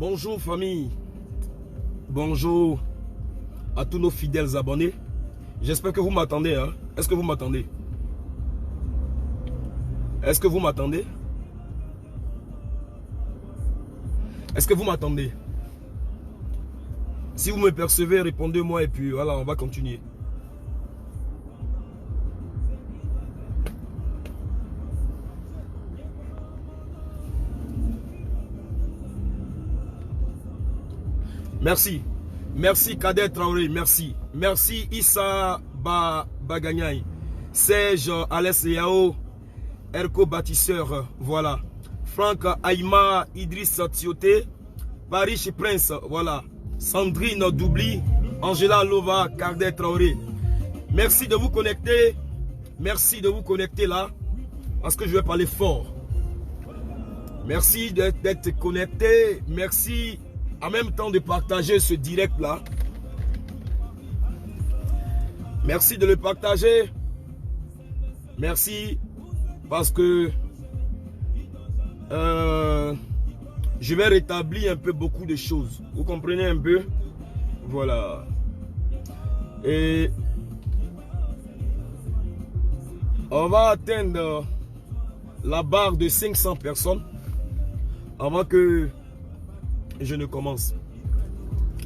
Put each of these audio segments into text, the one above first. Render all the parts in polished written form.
Bonjour famille, bonjour à tous nos fidèles abonnés. J'espère que vous m'attendez. Hein? Est-ce que vous m'attendez? Est-ce que vous m'attendez? Est-ce que vous m'attendez? Si vous me percevez, répondez-moi et puis voilà, on va continuer. Merci. Merci Kader Traoré, merci. Merci Issa Baganyai. Serge Alès Yao, Erko Bâtisseur, voilà. Franck Aïma, Idriss Tioté, Paris Prince, voilà. Sandrine Doubli, Angela Lova, Kader Traoré. Merci de vous connecter. Merci de vous connecter là. Parce que je vais parler fort. Merci d'être connecté. Merci en même temps de partager ce direct là. Merci de le partager. Merci parce que je vais rétablir un peu beaucoup de choses. Vous comprenez un peu? Voilà. Et on va atteindre la barre de 500 personnes avant que je ne commence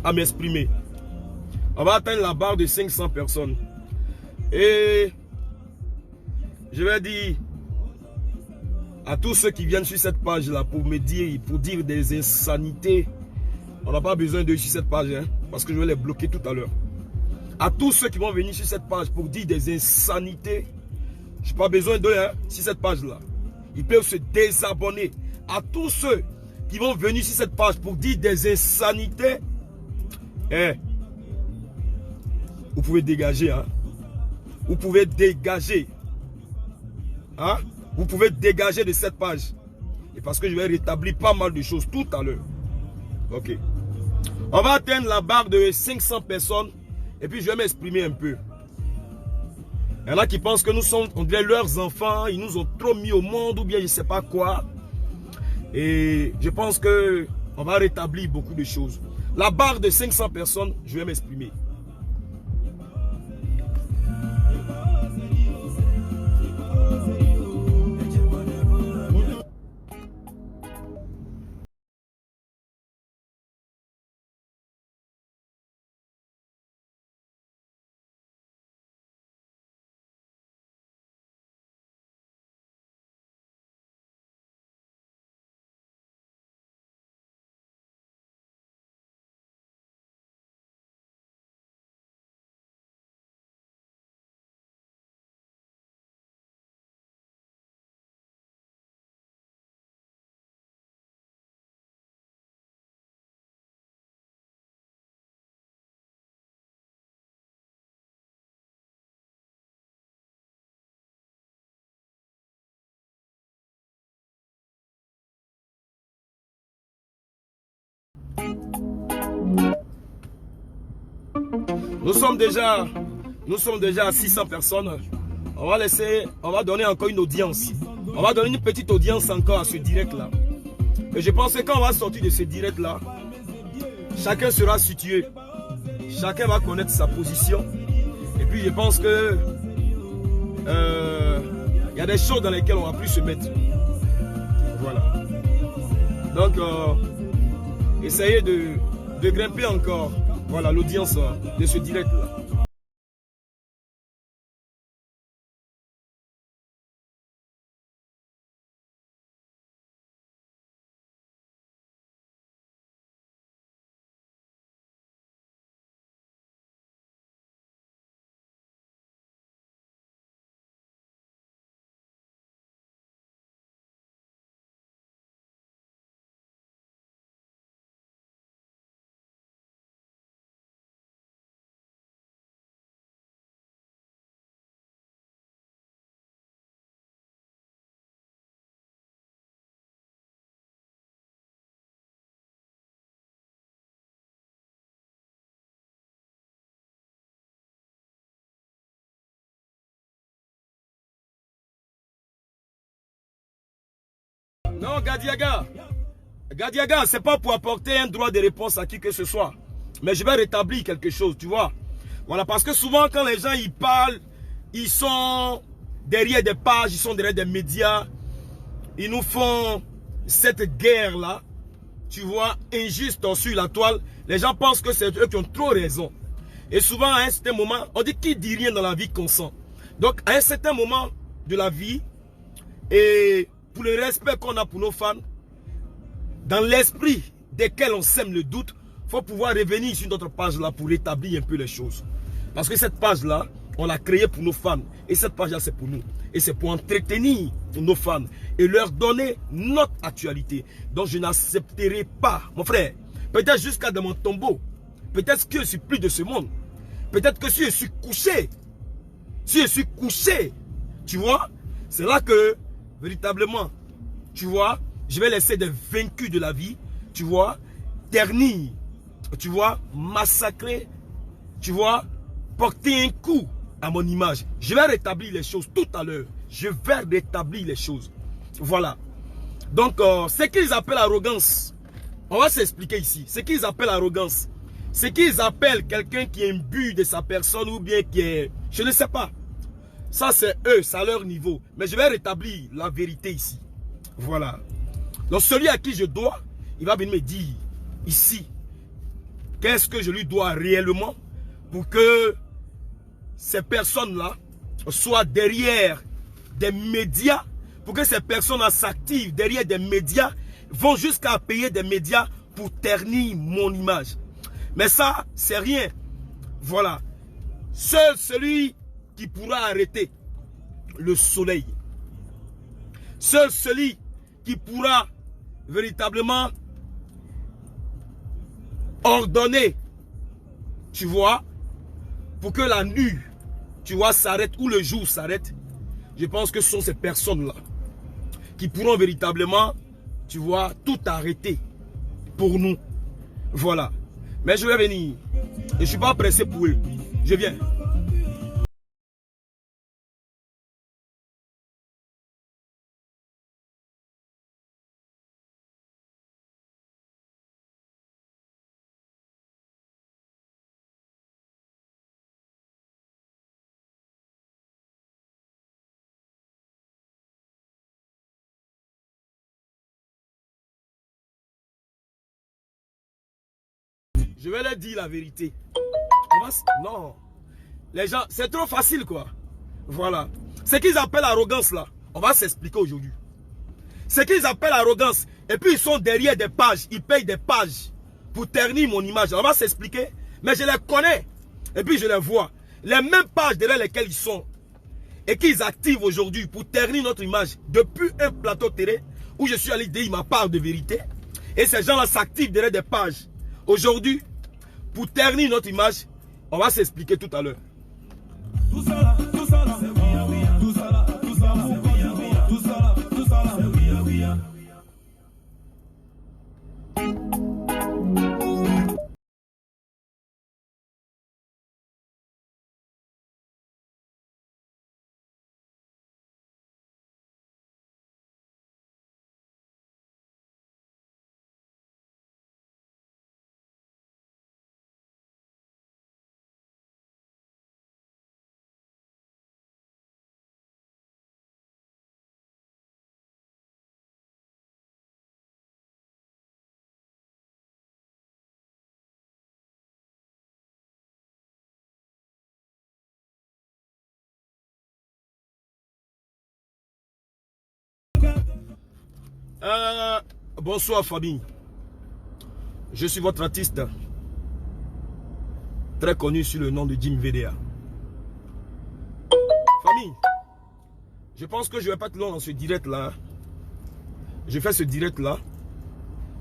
à m'exprimer. On va atteindre la barre de 500 personnes. Et je vais dire à tous ceux qui viennent sur cette page-là pour me dire, pour dire des insanités, on n'a pas besoin d'eux sur cette page, hein, parce que je vais les bloquer tout à l'heure. À tous ceux qui vont venir sur cette page pour dire des insanités, je n'ai pas besoin d'eux hein, sur cette page-là. Ils peuvent se désabonner. À tous ceux qui vont venir sur cette page pour dire des insanités, vous pouvez dégager. Hein. Vous pouvez dégager. Hein? Vous pouvez dégager de cette page. Et parce que je vais rétablir pas mal de choses tout à l'heure. Ok. On va atteindre la barre de 500 personnes. Et puis je vais m'exprimer un peu. Il y en a qui pensent que nous sommes, on dirait leurs enfants. Ils nous ont trop mis au monde ou bien je ne sais pas quoi. Et je pense que on va rétablir beaucoup de choses. La barre de 500 personnes, je vais m'exprimer. Nous sommes déjà à 600 personnes. On va donner encore une audience. On va donner une petite audience encore à ce direct là. Et je pense que quand on va sortir de ce direct là, chacun sera situé. Chacun va connaître sa position. Et puis je pense que il y a des choses dans lesquelles on va plus se mettre. Voilà. Donc essayez de grimper encore. Voilà l'audience de ce direct là. Non, Gadiaga. Gadiaga, c'est pas pour apporter un droit de réponse à qui que ce soit. Mais je vais rétablir quelque chose, tu vois. Voilà, parce que souvent quand les gens ils parlent, ils sont derrière des pages, ils sont derrière des médias. Ils nous font cette guerre-là, tu vois, injuste sur la toile. Les gens pensent que c'est eux qui ont trop raison. Et souvent, à un certain moment, on dit qui dit rien dans la vie consent. Donc, à un certain moment de la vie, et pour le respect qu'on a pour nos fans, dans l'esprit desquels on sème le doute, il faut pouvoir revenir sur notre page-là pour rétablir un peu les choses. Parce que cette page-là, on l'a créée pour nos fans. Et cette page-là, c'est pour nous. Et c'est pour entretenir nos fans et leur donner notre actualité. Donc, je n'accepterai pas, mon frère, peut-être jusqu'à dans mon tombeau, peut-être que je suis plus de ce monde, peut-être que si je suis couché, tu vois, c'est là que, véritablement, tu vois, je vais laisser des vaincus de la vie, tu vois, ternir, tu vois, massacrer, tu vois, porter un coup à mon image. Je vais rétablir les choses tout à l'heure. Je vais rétablir les choses. Voilà. Donc, ce qu'ils appellent arrogance, on va s'expliquer ici. Ce qu'ils appellent arrogance, ce qu'ils appellent quelqu'un qui est imbu de sa personne ou bien qui est... Je ne sais pas. Ça, c'est eux, c'est à leur niveau. Mais je vais rétablir la vérité ici. Voilà. Donc, celui à qui je dois, il va venir me dire ici, qu'est-ce que je lui dois réellement pour que ces personnes-là soient derrière des médias, pour que ces personnes-là s'activent derrière des médias, vont jusqu'à payer des médias pour ternir mon image. Mais ça, c'est rien. Voilà. Seul celui qui pourra arrêter le soleil, seul celui qui pourra véritablement ordonner, tu vois, pour que la nuit, tu vois, s'arrête ou le jour s'arrête, je pense que ce sont ces personnes-là qui pourront véritablement, tu vois, tout arrêter pour nous. Voilà. Mais je vais venir. Je ne suis pas pressé pour eux. Je viens. Je vais leur dire la vérité. Non. Les gens, c'est trop facile quoi. Voilà. Ce qu'ils appellent arrogance là, on va s'expliquer aujourd'hui. Ce qu'ils appellent arrogance, et puis ils sont derrière des pages, ils payent des pages pour ternir mon image. On va s'expliquer. Mais je les connais. Et puis je les vois. Les mêmes pages derrière lesquelles ils sont. Et qu'ils activent aujourd'hui pour ternir notre image depuis un plateau télé où je suis allé dire ma part de vérité. Et ces gens-là s'activent derrière des pages. Aujourd'hui, pour ternir notre image, on va s'expliquer tout à l'heure. Tout ça là, tout ça là, c'est oui, oui, tout ça là, tout ça là, c'est oui, oui, tout ça là, c'est oui, oui. Bonsoir famille. Je suis votre artiste très connu sous le nom de Jim VDA. Famille, je pense que je ne vais pas être long dans ce direct là. Je fais ce direct là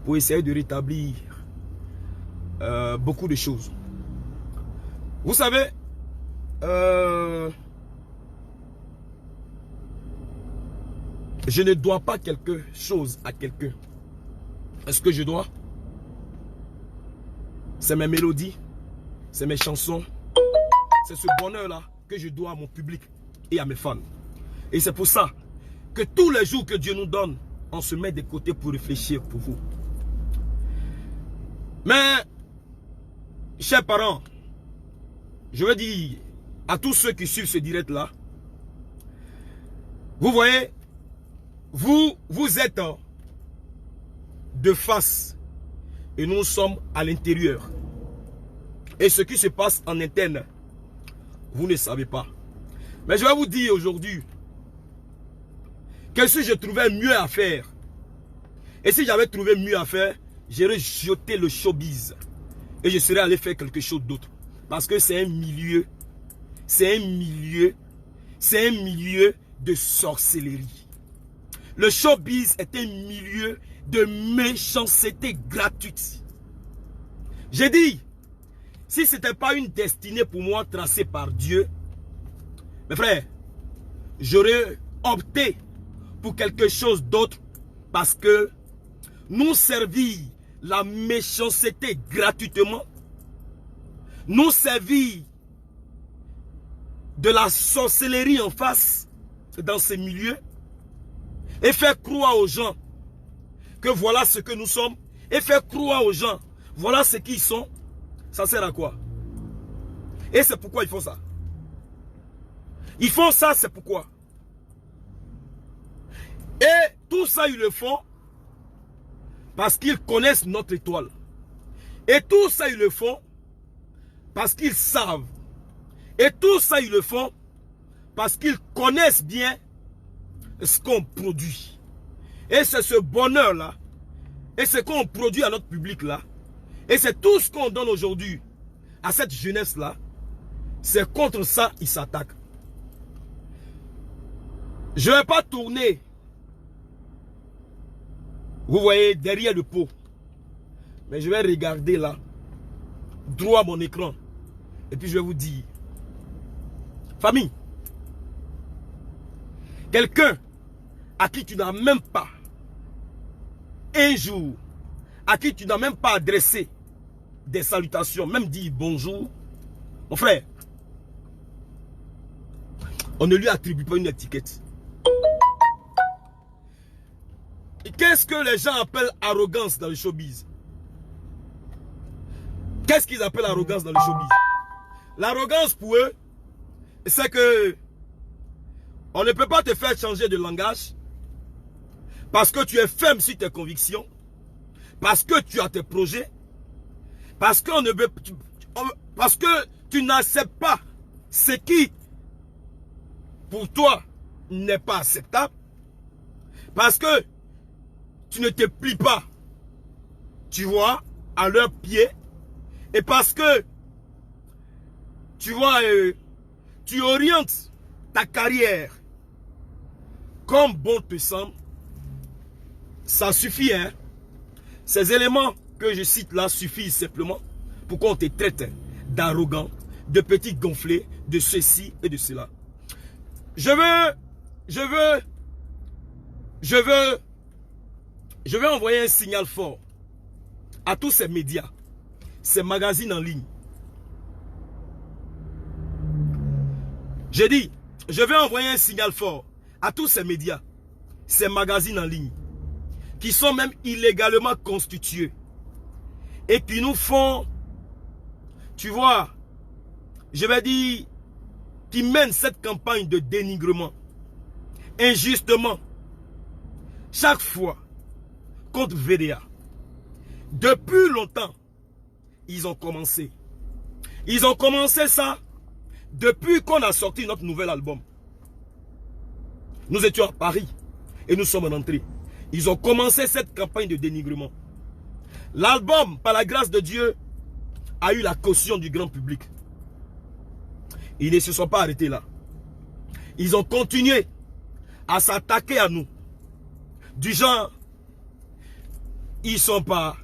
pour essayer de rétablir beaucoup de choses. Vous savez, je ne dois pas quelque chose à quelqu'un. Est-ce que je dois? C'est mes mélodies, c'est mes chansons, c'est ce bonheur-là que je dois à mon public et à mes fans. Et c'est pour ça que tous les jours que Dieu nous donne, on se met de côté pour réfléchir pour vous. Mais, chers parents, je veux dire à tous ceux qui suivent ce direct-là, vous voyez, vous êtes de face et nous sommes à l'intérieur. Et ce qui se passe en interne, vous ne savez pas. Mais je vais vous dire aujourd'hui que si je trouvais mieux à faire, et si j'avais trouvé mieux à faire, j'aurais jeté le showbiz et je serais allé faire quelque chose d'autre. Parce que c'est un milieu, de sorcellerie. Le showbiz est un milieu de méchanceté gratuite. J'ai dit, si ce n'était pas une destinée pour moi tracée par Dieu, mes frères, j'aurais opté pour quelque chose d'autre parce que nous servir la méchanceté gratuitement, nous servir de la sorcellerie en face dans ces milieux et faire croire aux gens que voilà ce que nous sommes et faire croire aux gens voilà ce qu'ils sont, ça sert à quoi? Et c'est pourquoi ils font ça. Ils font ça, c'est pourquoi. Et tout ça, ils le font parce qu'ils connaissent notre étoile. Et tout ça, ils le font parce qu'ils savent. Et tout ça, ils le font parce qu'ils connaissent bien ce qu'on produit. Et c'est ce bonheur-là, et ce qu'on produit à notre public-là, et c'est tout ce qu'on donne aujourd'hui à cette jeunesse-là, c'est contre ça qu'ils s'attaquent. Je ne vais pas tourner, vous voyez, derrière le pot. Mais je vais regarder là, droit à mon écran. Et puis je vais vous dire, famille, quelqu'un à qui tu n'as même pas, un jour, à qui tu n'as même pas adressé des salutations, même dit bonjour, mon frère, on ne lui attribue pas une étiquette. Qu'est-ce que les gens appellent arrogance dans le showbiz? Qu'est-ce qu'ils appellent arrogance dans le showbiz? L'arrogance pour eux, c'est que on ne peut pas te faire changer de langage parce que tu es ferme sur tes convictions, parce que tu as tes projets, parce que tu n'acceptes pas ce qui pour toi n'est pas acceptable, parce que tu ne te plies pas, tu vois, à leurs pieds, et parce que tu vois, tu orientes ta carrière comme bon te semble, ça suffit, hein. Ces éléments que je cite là suffisent simplement pour qu'on te traite d'arrogant, de petit gonflé, de ceci et de cela. Je vais envoyer un signal fort à tous ces médias, ces magazines en ligne. J'ai dit, je vais envoyer un signal fort à tous ces médias, ces magazines en ligne, qui sont même illégalement constitués et qui nous font, tu vois, je vais dire, qui mènent cette campagne de dénigrement, injustement, chaque fois, contre VDA. Depuis longtemps, ils ont commencé. Ils ont commencé ça depuis qu'on a sorti notre nouvel album. Nous étions à Paris et nous sommes en entrée. Ils ont commencé cette campagne de dénigrement. L'album, par la grâce de Dieu, a eu la caution du grand public. Ils ne se sont pas arrêtés là. Ils ont continué à s'attaquer à nous. Du genre, ils sont pas...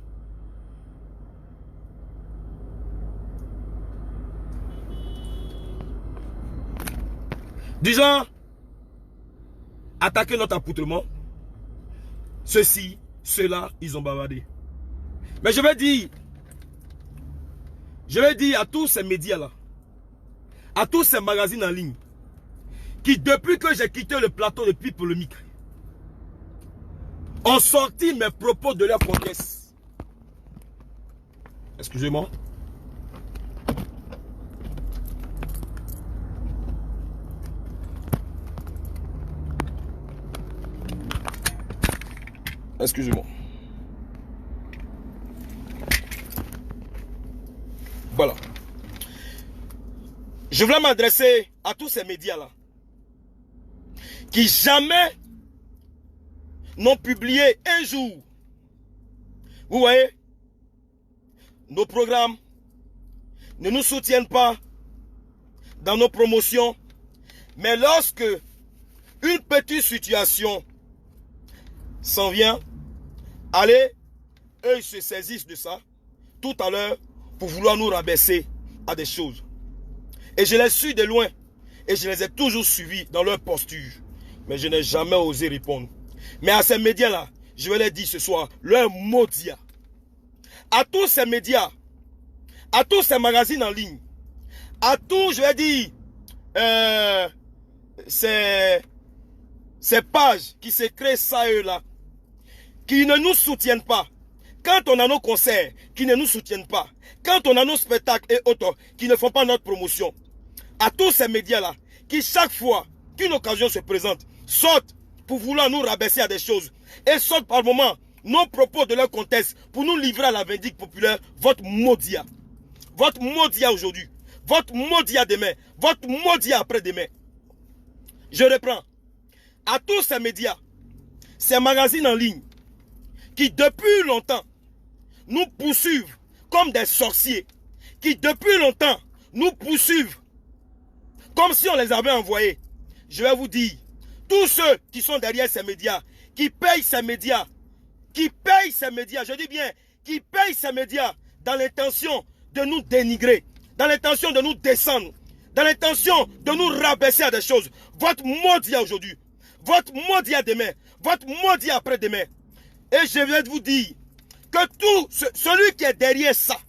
Du genre, attaquer notre accoutrement. Ceci, cela, ils ont bavardé. Mais je vais dire à tous ces médias-là, à tous ces magazines en ligne, qui depuis que j'ai quitté le plateau de Plus Polémique, ont sorti mes propos de leur contexte. Excusez-moi. Excusez-moi. Voilà. Je voulais m'adresser à tous ces médias-là qui jamais n'ont publié un jour. Vous voyez, nos programmes ne nous soutiennent pas dans nos promotions, mais lorsque une petite situation s'en vient, allez, eux ils se saisissent de ça tout à l'heure pour vouloir nous rabaisser à des choses. Et je les suis de loin et je les ai toujours suivis dans leur posture, mais je n'ai jamais osé répondre. Mais à ces médias-là, je vais les dire ce soir, leur maudit. À tous ces médias, à tous ces magazines en ligne, à tous, je vais dire, ces pages qui se créent ça et là, qui ne nous soutiennent pas. Quand on a nos concerts, qui ne nous soutiennent pas. Quand on a nos spectacles et autres, qui ne font pas notre promotion. À tous ces médias-là, qui chaque fois qu'une occasion se présente, sortent pour vouloir nous rabaisser à des choses. Et sortent par moments nos propos de leur contexte pour nous livrer à la vindicte populaire, votre maudit. Votre maudit aujourd'hui. Votre maudit demain. Votre maudit après-demain. Je reprends. À tous ces médias, ces magazines en ligne, qui depuis longtemps nous poursuivent comme des sorciers, qui depuis longtemps nous poursuivent comme si on les avait envoyés. Je vais vous dire, tous ceux qui sont derrière ces médias, qui payent ces médias, je dis bien, qui payent ces médias dans l'intention de nous dénigrer, dans l'intention de nous descendre, dans l'intention de nous rabaisser à des choses. Votre maudit aujourd'hui, votre maudit demain, votre maudit après-demain. Et je vais vous dire que tout celui qui est derrière ça,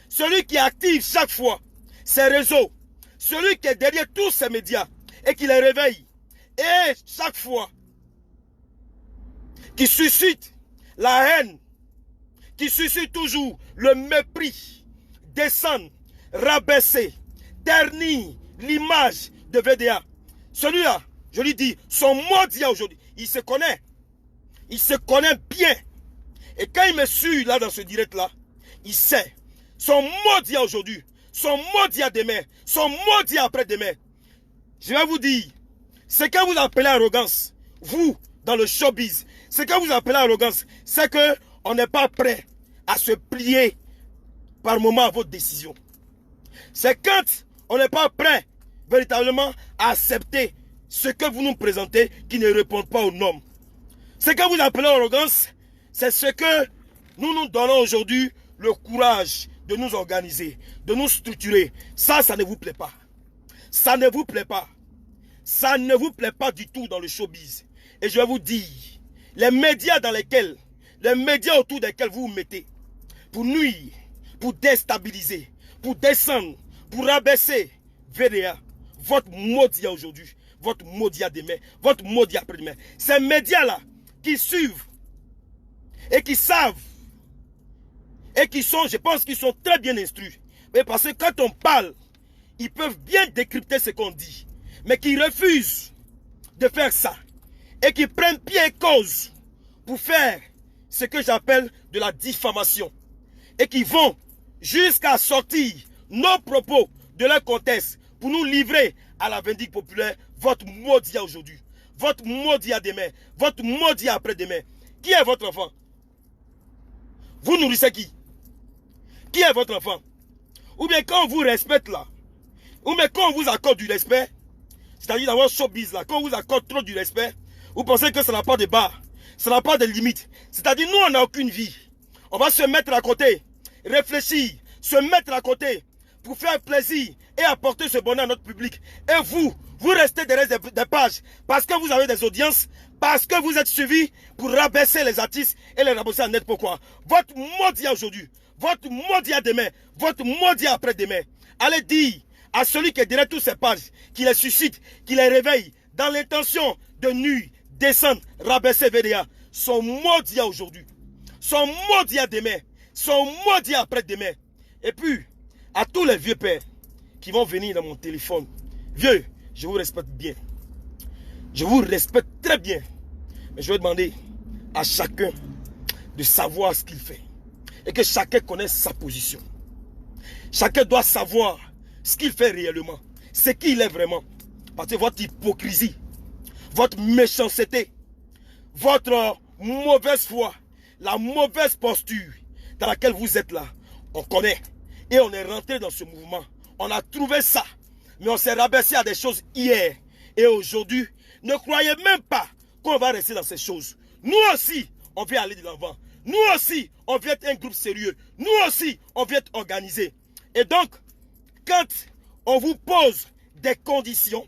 celui qui active chaque fois ces réseaux, celui qui est derrière tous ces médias et qui les réveille, et chaque fois qui suscite la haine, qui suscite toujours le mépris, descendre, rabaisser, ternir l'image de VDA. Celui-là, je lui dis, son maudit aujourd'hui, il se connaît. Il se connaît bien. Et quand il me suit là dans ce direct-là, il sait. Son maudit aujourd'hui, son maudit demain, son maudit après-demain. Je vais vous dire, ce que vous appelez arrogance, vous, dans le showbiz, ce que vous appelez arrogance, c'est qu'on n'est pas prêt à se plier par moment à votre décision. C'est quand on n'est pas prêt véritablement à accepter ce que vous nous présentez qui ne répond pas aux normes. Ce que vous appelez arrogance, c'est ce que nous nous donnons aujourd'hui le courage de nous organiser, de nous structurer. Ça ne vous plaît pas. Ça ne vous plaît pas. Ça ne vous plaît pas du tout dans le showbiz. Et je vais vous dire, les médias autour desquels vous vous mettez, pour nuire, pour déstabiliser, pour descendre, pour rabaisser VDA, votre maudit aujourd'hui, votre maudit demain, votre maudit après-demain. Ces médias-là qui suivent et qui savent et qui sont, je pense qu'ils sont très bien instruits. Mais parce que quand on parle, ils peuvent bien décrypter ce qu'on dit. Mais qui refusent de faire ça et qui prennent pied et cause pour faire ce que j'appelle de la diffamation. Et qui vont jusqu'à sortir nos propos de leur contexte pour nous livrer à la vindicte populaire, votre maudit aujourd'hui, votre maudit demain, votre maudit après-demain. Qui est votre enfant? Vous nourrissez qui? Qui est votre enfant? Ou bien quand on vous respecte là, ou bien quand on vous accorde du respect, c'est-à-dire dans votre showbiz là, quand on vous accorde trop du respect, vous pensez que ça n'a pas de barre, ça n'a pas de limite. C'est-à-dire nous on n'a aucune vie. On va se mettre à côté, réfléchir, se mettre à côté pour faire plaisir et apporter ce bonheur à notre public. Et vous restez derrière des pages parce que vous avez des audiences, parce que vous êtes suivis pour rabaisser les artistes et les rabaisser en net. Pourquoi? Votre maudit aujourd'hui, votre maudit demain, votre maudit après-demain. Allez dire à celui qui est derrière toutes ces pages, qui les suscite, qui les réveille, dans l'intention de nuire, descendre, rabaisser VDA, son maudit aujourd'hui, son maudit demain, sont maudits après-demain. Et puis, à tous les vieux pères qui vont venir dans mon téléphone, vieux, je vous respecte bien. Je vous respecte très bien. Mais je vais demander à chacun de savoir ce qu'il fait. Et que chacun connaisse sa position. Chacun doit savoir ce qu'il fait réellement. Ce qu'il est vraiment. Parce que votre hypocrisie, votre méchanceté, votre mauvaise foi, la mauvaise posture dans laquelle vous êtes là, on connaît. Et on est rentré dans ce mouvement. On a trouvé ça. Mais on s'est rabaissé à des choses hier. Et aujourd'hui, ne croyez même pas qu'on va rester dans ces choses. Nous aussi, on vient aller de l'avant. Nous aussi, on vient être un groupe sérieux. Nous aussi, on vient être organisé. Et donc, quand on vous pose des conditions,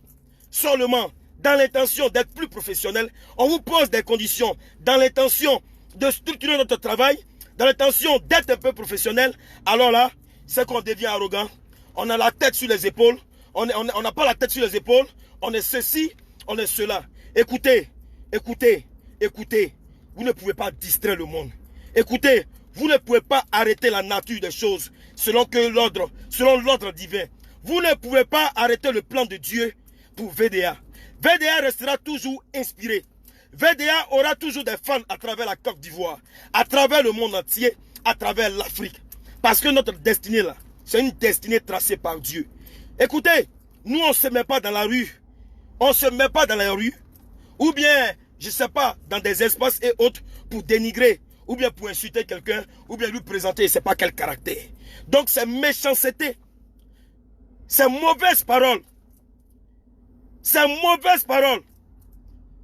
seulement dans l'intention d'être plus professionnel, on vous pose des conditions dans l'intention de structurer notre travail, dans l'intention d'être un peu professionnel, alors là, c'est qu'on devient arrogant. On a la tête sur les épaules. On n'a pas la tête sur les épaules. On est ceci, on est cela. Écoutez, écoutez, écoutez. Vous ne pouvez pas distraire le monde. Écoutez, vous ne pouvez pas arrêter la nature des choses selon l'ordre divin. Vous ne pouvez pas arrêter le plan de Dieu pour VDA. VDA restera toujours inspiré. VDA aura toujours des fans à travers la Côte d'Ivoire, à travers le monde entier, à travers l'Afrique. Parce que notre destinée là, c'est une destinée tracée par Dieu. Écoutez, nous on ne se met pas dans la rue. On ne se met pas dans la rue. Ou bien, je ne sais pas, dans des espaces et autres pour dénigrer. Ou bien pour insulter quelqu'un. Ou bien lui présenter, je ne sais pas quel caractère. Donc c'est méchanceté. C'est mauvaise parole. C'est mauvaise parole.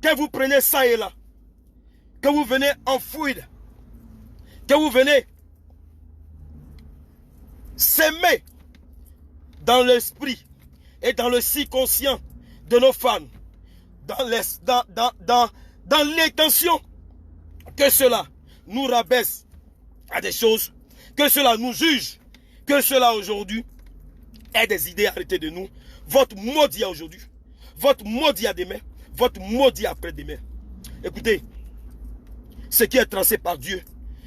Que vous prenez ça et là. Que vous venez enfouir. Que vous venez s'aimer dans l'esprit et dans le subconscient de nos fans, dans l'intention que cela nous rabaisse à des choses, que cela nous juge, que cela aujourd'hui ait des idées arrêtées de nous. Votre maudit à aujourd'hui, votre maudit à demain, votre maudit après-demain. Écoutez, ce qui est tracé par Dieu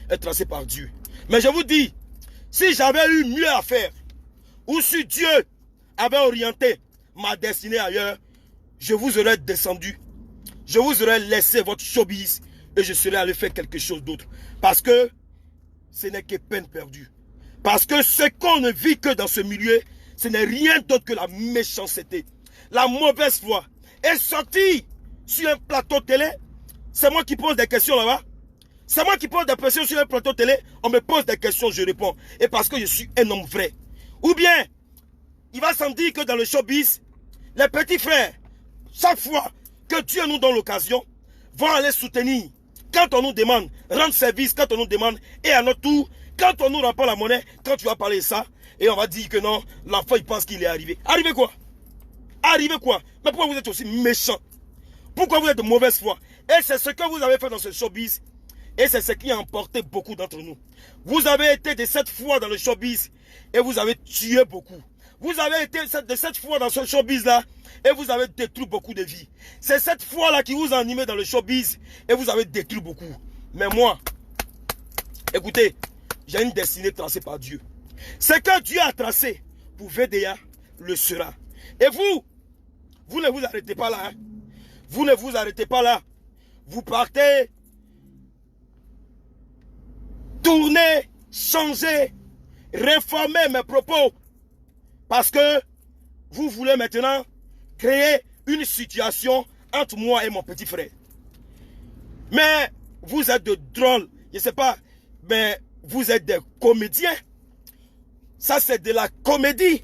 est tracé par Dieu. Mais je vous dis, si j'avais eu mieux à faire, ou si Dieu avait orienté ma destinée ailleurs, je vous aurais descendu, je vous aurais laissé votre showbiz et je serais allé faire quelque chose d'autre. Parce que ce n'est que peine perdue. Parce que ce qu'on ne vit que dans ce milieu, ce n'est rien d'autre que la méchanceté, la mauvaise foi. Et sorti sur un plateau télé, c'est moi qui pose des questions là-bas. C'est moi qui pose des questions sur un plateau télé. On me pose des questions, je réponds. Et parce que je suis un homme vrai. Ou bien, il va sans dire que dans le showbiz, les petits frères, chaque fois que Dieu nous donne l'occasion, vont aller soutenir. Quand on nous demande, rendre service, quand on nous demande, et à notre tour, quand on nous rend pas la monnaie, quand tu vas parler de ça, et on va dire que non, l'enfant il pense qu'il est arrivé. Arrivé quoi? Arrivé quoi? Mais pourquoi vous êtes aussi méchant? Pourquoi vous êtes de mauvaise foi? Et c'est ce que vous avez fait dans ce showbiz. Et c'est ce qui a emporté beaucoup d'entre nous. Vous avez été de cette foi dans le showbiz et vous avez tué beaucoup. Vous avez été de cette foi dans ce showbiz-là et vous avez détruit beaucoup de vies. C'est cette foi-là qui vous a animé dans le showbiz et vous avez détruit beaucoup. Mais moi, écoutez, j'ai une destinée tracée par Dieu. Ce que Dieu a tracé pour VDA le sera. Et vous ne vous arrêtez pas là. Hein? Vous ne vous arrêtez pas là. Vous partez, tournez, changez, réformez mes propos. Parce que vous voulez maintenant créer une situation entre moi et mon petit frère. Mais vous êtes de drôles, je ne sais pas, mais vous êtes des comédiens. Ça, c'est de la comédie.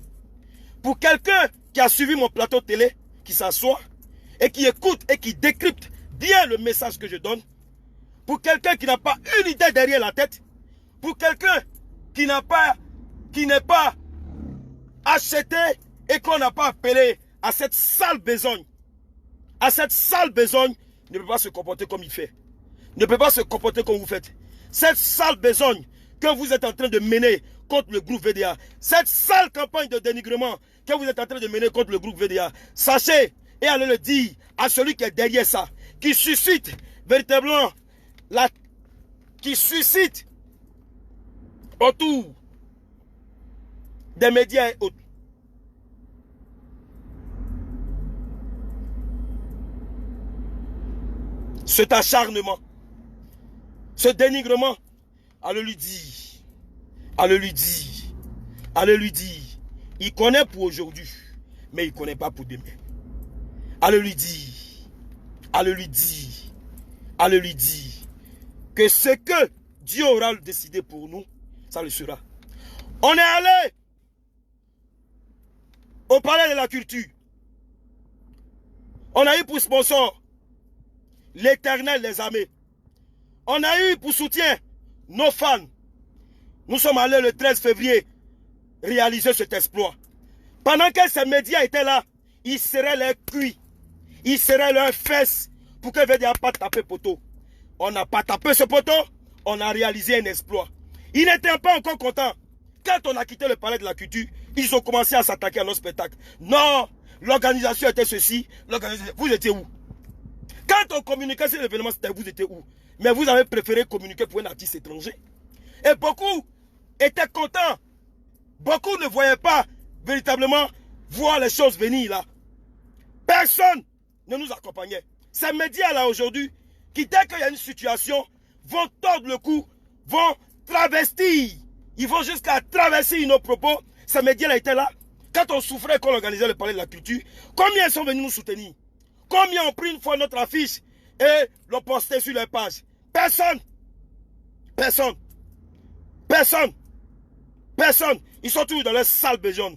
Pour quelqu'un qui a suivi mon plateau télé, qui s'assoit et qui écoute et qui décrypte bien le message que je donne, pour quelqu'un qui n'a pas une idée derrière la tête, pour quelqu'un qui n'est pas acheté et qu'on n'a pas appelé à cette sale besogne, ne peut pas se comporter comme il fait. Ne peut pas se comporter comme vous faites. Cette sale besogne que vous êtes en train de mener contre le groupe VDA, cette sale campagne de dénigrement que vous êtes en train de mener contre le groupe VDA, sachez et allez le dire à celui qui est derrière ça, qui suscite véritablement qui suscite autour des médias et autres. Cet acharnement, ce dénigrement, allez lui dire, allez lui dire, allez lui dire, il connaît pour aujourd'hui, mais il ne connaît pas pour demain. Allez lui dire, allez lui dire, allez lui dire, que ce que Dieu aura décidé pour nous, ça le sera. On est allé au palais de la culture. On a eu pour sponsor l'Éternel des armées. On a eu pour soutien nos fans. Nous sommes allés le 13 février réaliser cet exploit. Pendant que ces médias étaient là, ils serraient leurs cuits, ils serraient leurs fesses pour que VDA pas taper poteau. On n'a pas tapé ce poteau, on a réalisé un exploit. Ils n'étaient pas encore contents. Quand on a quitté le palais de la culture, ils ont commencé à s'attaquer à nos spectacles. Non, l'organisation était ceci, vous étiez où? Quand on communiquait sur l'événement, c'était vous étiez où? Mais vous avez préféré communiquer pour un artiste étranger. Et beaucoup étaient contents. Beaucoup ne voyaient pas véritablement voir les choses venir là. Personne ne nous accompagnait. Ces médias-là aujourd'hui, qui dès qu'il y a une situation, vont tordre le cou, vont travestir. Ils vont jusqu'à traverser nos propos. Ces médias-là étaient là. Quand on souffrait, quand on organisait le palais de la culture, combien sont venus nous soutenir? Combien ont pris une fois notre affiche et l'ont posté sur leur page? Personne. Personne. Personne. Personne. Ils sont toujours dans leur sale besogne.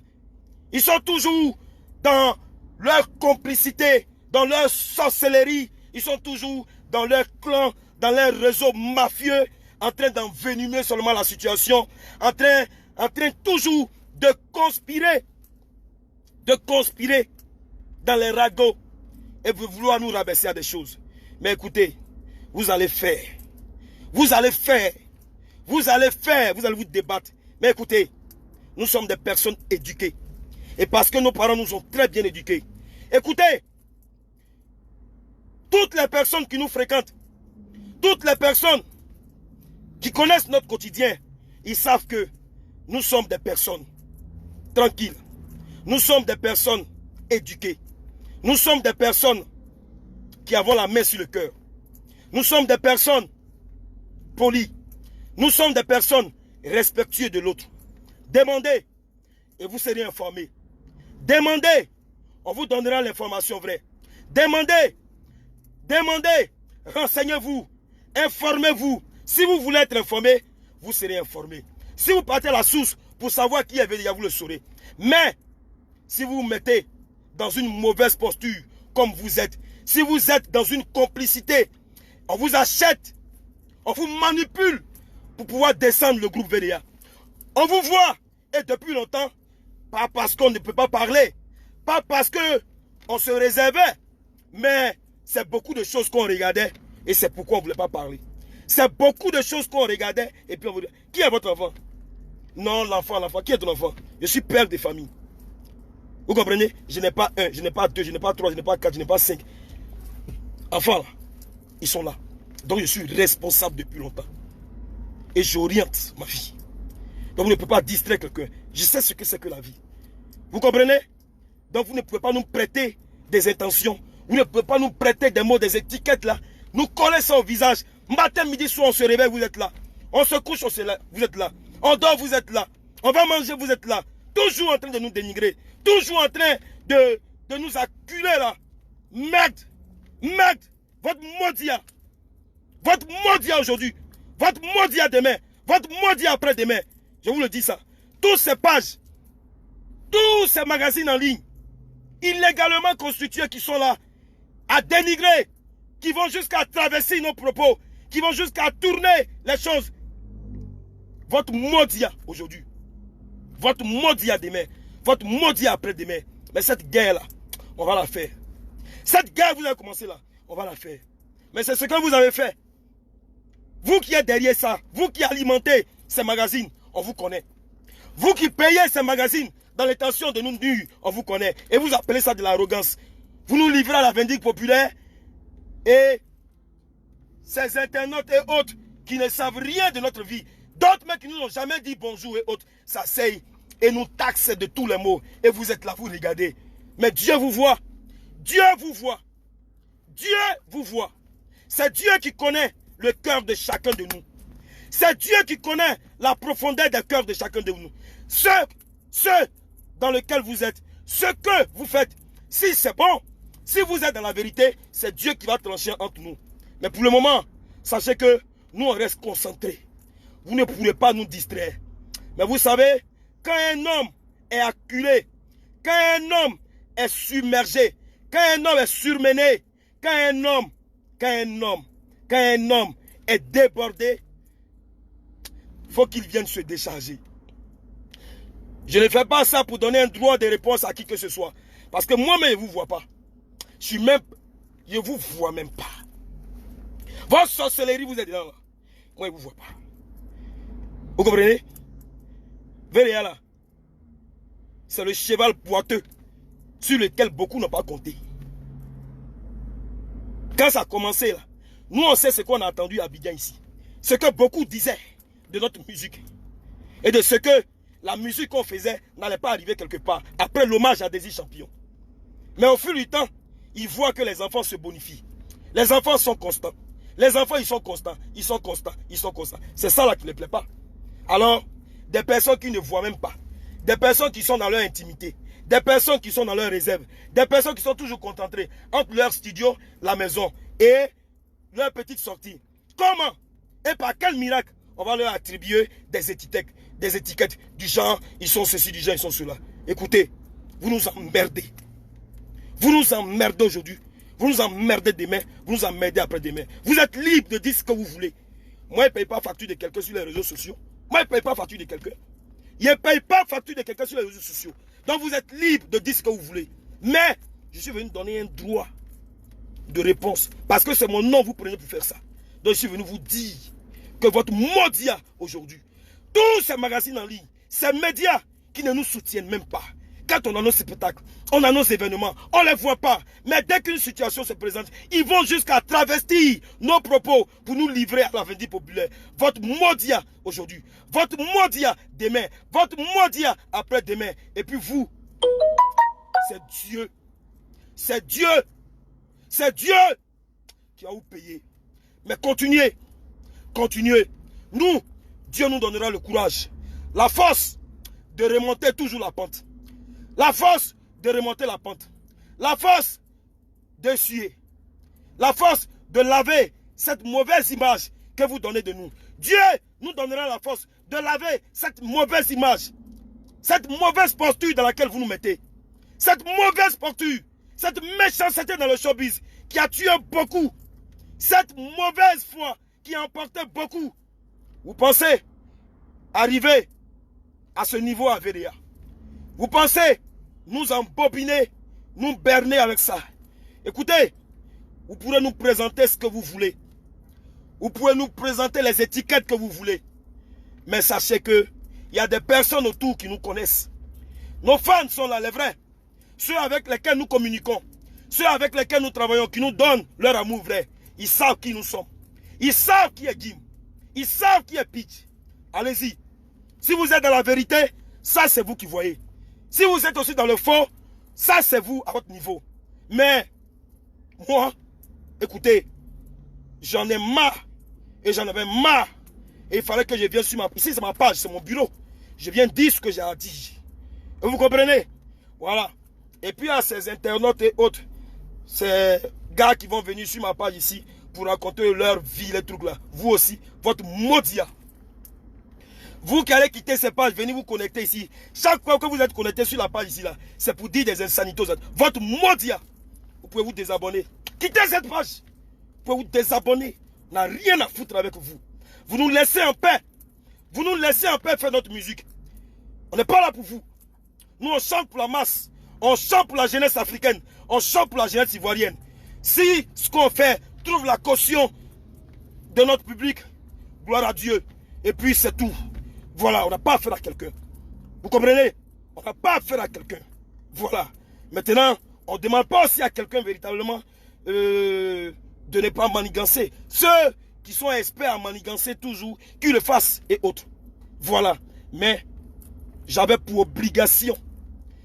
Ils sont toujours dans leur complicité, dans leur sorcellerie. Ils sont toujours dans leur clan, dans leur réseau mafieux, en train d'envenimer seulement la situation, en train toujours de conspirer dans les ragots et de vouloir nous rabaisser à des choses. Mais écoutez, vous allez faire, vous allez vous débattre. Mais écoutez, nous sommes des personnes éduquées. Et parce que nos parents nous ont très bien éduqués. Écoutez, toutes les personnes qui nous fréquentent, toutes les personnes qui connaissent notre quotidien, ils savent que nous sommes des personnes tranquilles. Nous sommes des personnes éduquées. Nous sommes des personnes qui avons la main sur le cœur. Nous sommes des personnes polies. Nous sommes des personnes respectueuses de l'autre. Demandez et vous serez informés. Demandez, on vous donnera l'information vraie. Demandez, renseignez-vous, informez-vous. Si vous voulez être informé, vous serez informé. Si vous partez à la source pour savoir qui est venu, vous le saurez. Mais, si vous vous mettez dans une mauvaise posture, comme vous êtes, si vous êtes dans une complicité, on vous achète, on vous manipule pour pouvoir descendre le groupe VDA. On vous voit, et depuis longtemps, pas parce qu'on ne peut pas parler, pas parce qu'on se réservait, mais c'est beaucoup de choses qu'on regardait, et c'est pourquoi on ne voulait pas parler. C'est beaucoup de choses qu'on regardait, et puis on vous dit, qui est votre enfant? Non, l'enfant, qui est ton enfant? Je suis père de famille. Vous comprenez? Je n'ai pas un, je n'ai pas deux, je n'ai pas trois, je n'ai pas quatre, je n'ai pas cinq. Enfants, là, ils sont là. Donc je suis responsable depuis longtemps. Et j'oriente ma vie. Donc vous ne pouvez pas distraire quelqu'un. Je sais ce que c'est que la vie. Vous comprenez? Donc vous ne pouvez pas nous prêter des intentions. Vous ne pouvez pas nous prêter des mots, des étiquettes là. Nous coller ça au visage. Matin, midi, soir, on se réveille, vous êtes là. On se couche, vous êtes là. On dort, vous êtes là. On va manger, vous êtes là. Toujours en train de nous dénigrer. Toujours en train de nous acculer là. Merde. Merde. Votre maudit. Votre maudit aujourd'hui. Votre maudit demain. Votre maudit après-demain. Je vous le dis ça. Toutes ces pages, tous ces magazines en ligne, illégalement constitués qui sont là, à dénigrer, qui vont jusqu'à traverser nos propos, qui vont jusqu'à tourner les choses. Votre maudit aujourd'hui. Votre maudit demain. Votre maudit après-demain. Mais cette guerre-là, on va la faire. Cette guerre que vous avez commencé là, on va la faire. Mais c'est ce que vous avez fait. Vous qui êtes derrière ça, vous qui alimentez ces magazines, on vous connaît. Vous qui payez ces magazines dans l'intention de nous nuire, on vous connaît. Et vous appelez ça de l'arrogance. Vous nous livrez à la vindicte populaire et ces internautes et autres qui ne savent rien de notre vie, D'autres mecs qui nous ont jamais dit bonjour et autres, s'asseyent et nous taxent de tous les mots. Et vous êtes là, vous regardez. Mais Dieu vous voit. Dieu vous voit. Dieu vous voit. C'est Dieu qui connaît le cœur de chacun de nous. C'est Dieu qui connaît la profondeur des cœurs de chacun de nous. Ce dans lequel vous êtes, ce que vous faites, si c'est bon, si vous êtes dans la vérité, c'est Dieu qui va trancher entre nous. Mais pour le moment, sachez que nous, on reste concentrés. Vous ne pourrez pas nous distraire. Mais vous savez, quand un homme est acculé, quand un homme est submergé, quand un homme est surmené, quand un homme est débordé, il faut qu'il vienne se décharger. Je ne fais pas ça pour donner un droit de réponse à qui que ce soit. Parce que moi-même, je ne vous vois pas. Je ne vous vois même pas. Votre sorcellerie, vous êtes là. Moi, je ne vous vois pas. Vous comprenez? Verrez là. C'est le cheval boiteux sur lequel beaucoup n'ont pas compté. Quand ça a commencé là, nous on sait ce qu'on a entendu à Abidjan ici. Ce que beaucoup disaient de notre musique. Et de ce que la musique qu'on faisait n'allait pas arriver quelque part. Après l'hommage à Désir Champion. Mais au fil du temps, ils voient que les enfants se bonifient. Les enfants sont constants. Les enfants, ils sont constants. Ils sont constants. Ils sont constants. C'est ça là qui ne plaît pas. Alors, des personnes qui ne voient même pas. Des personnes qui sont dans leur intimité. Des personnes qui sont dans leur réserve. Des personnes qui sont toujours concentrées entre leur studio, la maison et leur petite sortie. Comment et par quel miracle on va leur attribuer des étiquettes du genre, ils sont ceci, du genre, ils sont cela. Écoutez, vous nous emmerdez. Vous nous emmerdez aujourd'hui. Vous nous emmerdez demain. Vous nous emmerdez après-demain. Vous êtes libre de dire ce que vous voulez. Moi, je ne paye pas facture de quelqu'un sur les réseaux sociaux. Moi, je ne paye pas facture de quelqu'un. Je ne paye pas facture de quelqu'un sur les réseaux sociaux. Donc, vous êtes libre de dire ce que vous voulez. Mais, je suis venu donner un droit de réponse. Parce que c'est mon nom, vous prenez pour faire ça. Donc, je suis venu vous dire que votre Modia aujourd'hui, tous ces magazines en ligne, ces médias qui ne nous soutiennent même pas. Quand on annonce spectacles, on annonce événements, on ne les voit pas. Mais dès qu'une situation se présente, ils vont jusqu'à travestir nos propos pour nous livrer à la vendite populaire. Votre Modia aujourd'hui, votre Modia demain, votre Modia après-demain. Et puis vous, c'est Dieu. C'est Dieu. C'est Dieu qui a vous payé. Mais continuez. Continuez. Nous, Dieu nous donnera le courage, la force de remonter toujours la pente. La force de remonter la pente. La force d'essuyer. La force de laver cette mauvaise image que vous donnez de nous. Dieu nous donnera la force de laver cette mauvaise image. Cette mauvaise posture dans laquelle vous nous mettez. Cette mauvaise posture. Cette méchanceté dans le showbiz qui a tué beaucoup. Cette mauvaise foi qui a emporté beaucoup. Vous pensez arriver à ce niveau à VDA? Vous pensez nous embobiner, nous berner avec ça? Écoutez, vous pourrez nous présenter ce que vous voulez. Vous pouvez nous présenter les étiquettes que vous voulez. Mais sachez que il y a des personnes autour qui nous connaissent. Nos fans sont là, les vrais. Ceux avec lesquels nous communiquons. Ceux avec lesquels nous travaillons, qui nous donnent leur amour vrai. Ils savent qui nous sommes. Ils savent qui est Gim. Ils savent qui est Pitch. Allez-y. Si vous êtes dans la vérité, ça c'est vous qui voyez. Si vous êtes aussi dans le faux, ça c'est vous à votre niveau. Mais, moi, écoutez, j'en ai marre. Et j'en avais marre. Et il fallait que je vienne sur ma... Ici c'est ma page, c'est mon bureau. Je viens dire ce que j'ai à dire. Et vous comprenez? Voilà. Et puis à ces internautes et autres, ces gars qui vont venir sur ma page ici pour raconter leur vie, les trucs là. Vous aussi, votre Modia. Vous qui allez quitter ces pages, venez vous connecter ici. Chaque fois que vous êtes connecté sur la page ici là, c'est pour dire des insanités aux autres. Votre Modia. Vous pouvez vous désabonner. Quittez cette page. Vous pouvez vous désabonner. On n'a rien à foutre avec vous. Vous nous laissez en paix. Vous nous laissez en paix faire notre musique. On n'est pas là pour vous. Nous, on chante pour la masse. On chante pour la jeunesse africaine. On chante pour la jeunesse ivoirienne. Si ce qu'on fait trouve la caution de notre public, gloire à Dieu. Et puis c'est tout. Voilà, on n'a pas affaire à quelqu'un. Vous comprenez? On n'a pas affaire à quelqu'un. Voilà. Maintenant, on ne demande pas aussi à quelqu'un véritablement de ne pas manigancer. Ceux qui sont experts à manigancer toujours, qu'ils le fassent et autres. Voilà. Mais j'avais pour obligation,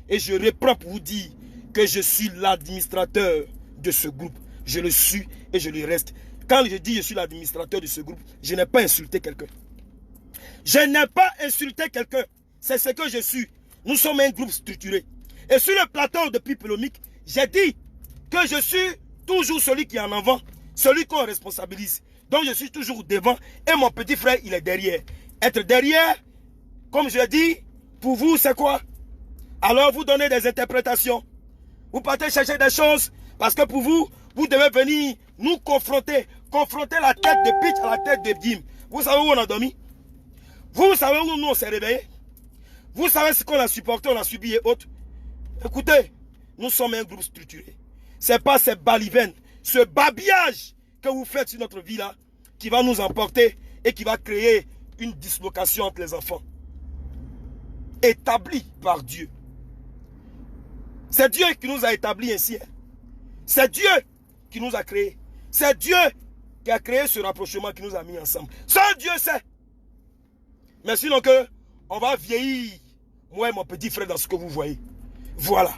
et je reprends pour vous dire que je suis l'administrateur de ce groupe. Je le suis et je le reste. Quand je dis je suis l'administrateur de ce groupe, je n'ai pas insulté quelqu'un. Je n'ai pas insulté quelqu'un. C'est ce que je suis. Nous sommes un groupe structuré. Et sur le plateau de Pipelomique, j'ai dit que je suis toujours celui qui est en avant, celui qu'on responsabilise. Donc je suis toujours devant et mon petit frère, il est derrière. Être derrière, comme je l'ai dit, pour vous, c'est quoi? Alors vous donnez des interprétations. Vous partez chercher des choses parce que pour vous, vous devez venir nous confronter. Confronter la tête de Pitch à la tête de Dim. Vous savez où on a dormi? Vous savez où nous on s'est réveillés? Vous savez ce qu'on a supporté, on a subi et autres. Écoutez, nous sommes un groupe structuré. Ce n'est pas ces balivernes, ce babillage que vous faites sur notre vie là, qui va nous emporter et qui va créer une dislocation entre les enfants. Établi par Dieu. C'est Dieu qui nous a établis ainsi. C'est Dieu qui nous a créés. C'est Dieu qui a créé ce rapprochement qui nous a mis ensemble. Seul Dieu sait. Mais sinon que on va vieillir, moi et mon petit frère, dans ce que vous voyez. Voilà.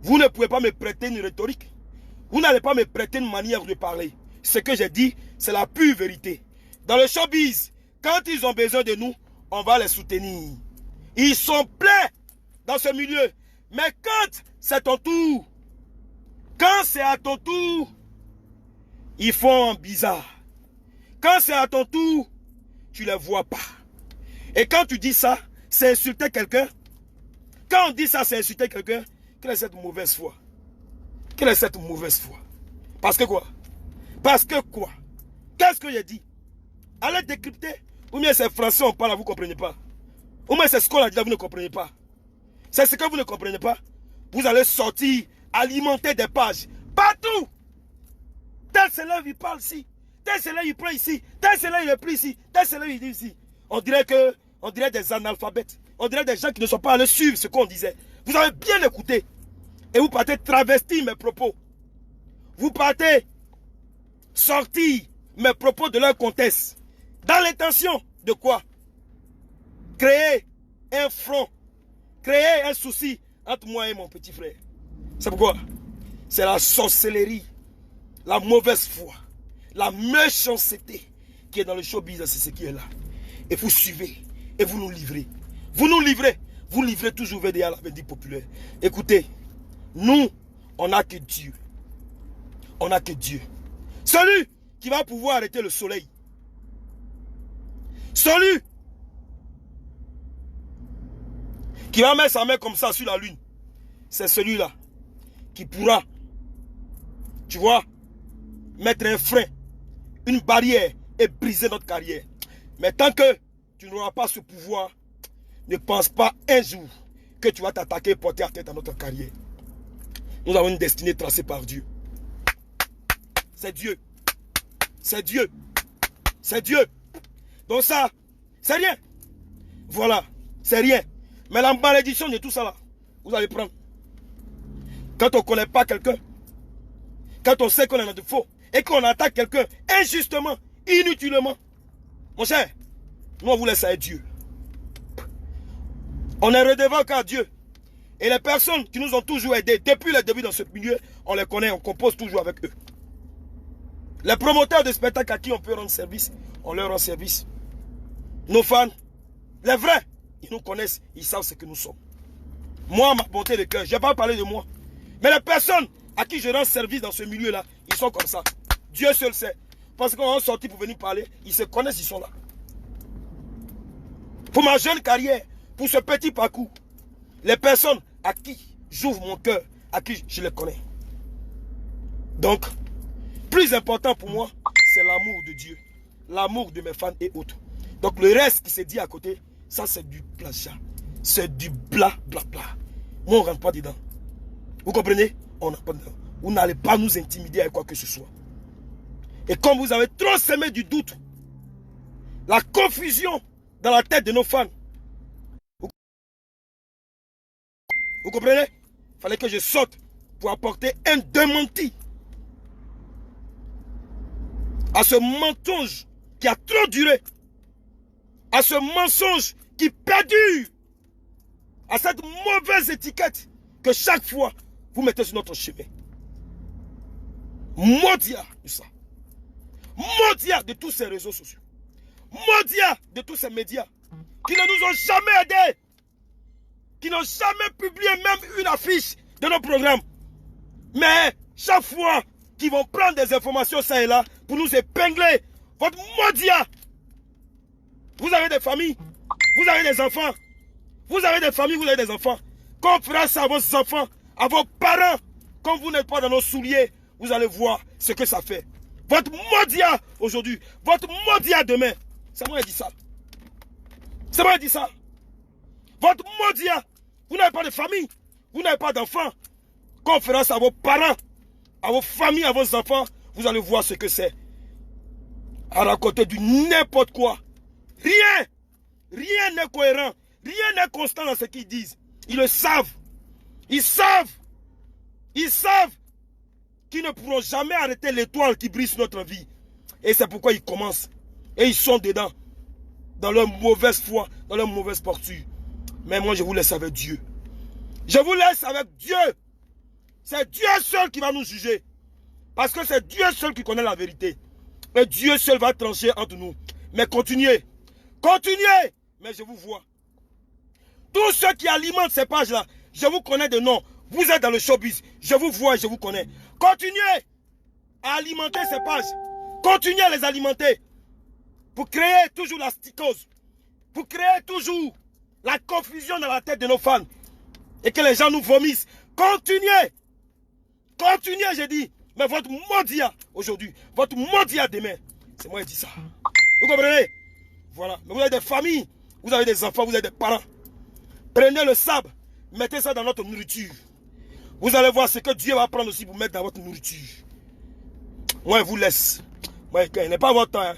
Vous ne pouvez pas me prêter une rhétorique. Vous n'allez pas me prêter une manière de parler. Ce que j'ai dit, c'est la pure vérité. Dans le showbiz, quand ils ont besoin de nous, on va les soutenir. Ils sont pleins dans ce milieu. Mais quand c'est ton tour, quand c'est à ton tour, ils font bizarre. Quand c'est à ton tour, tu ne les vois pas. Et quand tu dis ça, c'est insulter quelqu'un. Quand on dit ça, c'est insulter quelqu'un. Quelle est cette mauvaise foi? Quelle est cette mauvaise foi? Parce que quoi? Parce que quoi? Qu'est-ce que j'ai dit? Allez décrypter. Ou bien c'est français, on parle, vous ne comprenez pas. Ou bien c'est ce qu'on a dit, vous ne comprenez pas. C'est ce que vous ne comprenez pas. Vous allez sortir, alimenter des pages. Partout. Tel c'est là, il parle ici. Tel c'est là, il prend ici. Tel c'est là, il est pris ici. Tel c'est là, il dit ici. On dirait des analphabètes. On dirait des gens qui ne sont pas allés suivre ce qu'on disait. Vous avez bien écouté. Et vous partez travestir mes propos. Vous partez sortir mes propos de leur contexte. Dans l'intention de quoi? Créer un front. Créer un souci entre moi et mon petit frère. C'est pourquoi? C'est la sorcellerie, la mauvaise foi, la méchanceté qui est dans le showbiz, c'est ce qui est là. Et vous suivez, et vous nous livrez. Vous nous livrez. Vous livrez toujours VDA, la Vendée populaire. Écoutez, nous, on n'a que Dieu. On n'a que Dieu. Celui qui va pouvoir arrêter le soleil. Celui qui va mettre sa main comme ça sur la lune. C'est celui-là qui pourra, tu vois, mettre un frein, une barrière et briser notre carrière. Mais tant que tu n'auras pas ce pouvoir, ne pense pas un jour que tu vas t'attaquer et porter à tête à notre carrière. Nous avons une destinée tracée par Dieu. C'est Dieu. C'est Dieu. C'est Dieu. Donc ça, c'est rien. Voilà, c'est rien. Mais la malédiction de tout ça là, vous allez prendre. Quand on ne connaît pas quelqu'un, quand on sait qu'on est de faux, et qu'on attaque quelqu'un injustement, inutilement, mon cher, nous on vous laisse à Dieu. On est redevant qu'à Dieu. Et les personnes qui nous ont toujours aidés depuis le début dans ce milieu, on les connaît, on compose toujours avec eux. Les promoteurs de spectacles à qui on peut rendre service, on leur rend service. Nos fans, les vrais, ils nous connaissent, ils savent ce que nous sommes. Moi, ma bonté de cœur, je ne vais pas parler de moi. Mais les personnes à qui je rends service dans ce milieu-là, ils sont comme ça. Dieu seul sait. Parce qu'on est sorti pour venir parler, ils se connaissent, ils sont là. Pour ma jeune carrière, pour ce petit parcours, les personnes à qui j'ouvre mon cœur, à qui je les connais. Donc, plus important pour moi, c'est l'amour de Dieu, l'amour de mes fans et autres. Donc le reste qui s'est dit à côté, ça c'est du plagiat, c'est du bla bla bla. Moi on ne rentre pas dedans. Vous comprenez? On n'a pas dedans. Vous n'allez pas nous intimider avec quoi que ce soit. Et comme vous avez trop semé du doute, la confusion dans la tête de nos fans, vous comprenez? Il fallait que je sorte pour apporter un démenti à ce mensonge qui a trop duré, à ce mensonge qui perdure à cette mauvaise étiquette que chaque fois vous mettez sur notre chemin. Maudit de ça. Maudit de tous ces réseaux sociaux. Maudit de tous ces médias qui ne nous ont jamais aidés, qui n'ont jamais publié même une affiche de nos programmes. Mais chaque fois qu'ils vont prendre des informations ça et là pour nous épingler, votre maudit. Vous avez des familles, vous avez des enfants, vous avez des familles, vous avez des enfants. Quand on fera ça à vos enfants, à vos parents, quand vous n'êtes pas dans nos souliers, vous allez voir ce que ça fait. Votre maudit aujourd'hui, votre maudit demain. C'est moi qui dis ça. C'est moi qui dis ça. Votre maudit, vous n'avez pas de famille, vous n'avez pas d'enfants. Quand on fera ça à vos parents, à vos familles, à vos enfants, vous allez voir ce que c'est. À raconter du n'importe quoi. Rien n'est cohérent, rien n'est constant dans ce qu'ils disent. Ils le savent. Ils savent qu'ils ne pourront jamais arrêter l'étoile qui brille sur notre vie. Et c'est pourquoi ils commencent. Et ils sont dedans. Dans leur mauvaise foi, dans leur mauvaise posture. Mais moi, je vous laisse avec Dieu. Je vous laisse avec Dieu. C'est Dieu seul qui va nous juger. Parce que c'est Dieu seul qui connaît la vérité. Et Dieu seul va trancher entre nous. Mais continuez. Continuez. Mais je vous vois. Tous ceux qui alimentent ces pages-là, je vous connais de nom. Vous êtes dans le showbiz. Je vous vois et je vous connais. Continuez à alimenter ces pages. Continuez à les alimenter. Pour créer toujours la sticose. Pour créer toujours la confusion dans la tête de nos fans. Et que les gens nous vomissent. Continuez. Continuez, j'ai dit. Mais votre maudit aujourd'hui, votre maudit demain, c'est moi qui dis ça. Vous comprenez? Voilà. Mais vous avez des familles, vous avez des enfants, vous avez des parents. Prenez le sable, mettez ça dans notre nourriture. Vous allez voir ce que Dieu va prendre aussi pour mettre dans votre nourriture. Moi, je vous laisse. Moi, il n'est pas votre temps. Hein.